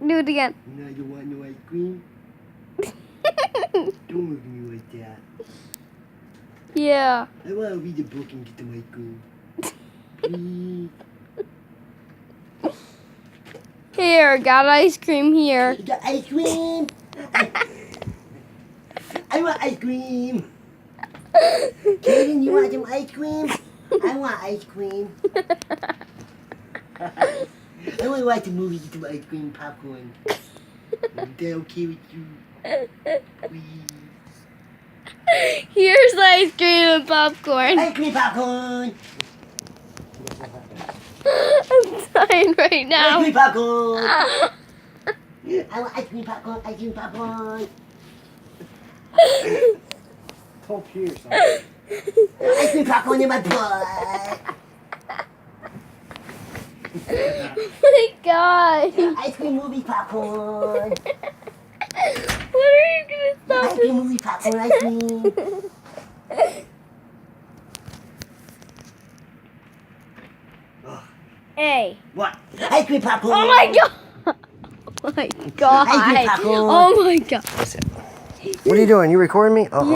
Do it again. Now you want no ice cream? Don't look at me like that. Yeah. I want to read the book and get the ice cream. Please. Here, got ice cream here. You got ice cream? I want ice cream. Kaden, you want some ice cream? I want ice cream. I want to watch the movie, get some ice cream popcorn. Is that okay with you? Please. Here's ice cream and popcorn. Ice cream popcorn! I'm dying right now. Ice cream popcorn! I want ice cream popcorn, ice cream popcorn! Don't pee yourself. Ice cream popcorn in my butt! Oh my god. Ice cream movie popcorn! What are you gonna stop Ice cream movie popcorn, ice cream! Hey. What? Ice cream popcorn! Oh my god. Oh my god. Ice cream popcorn! Oh my god. What are you doing? You recording me? Oh.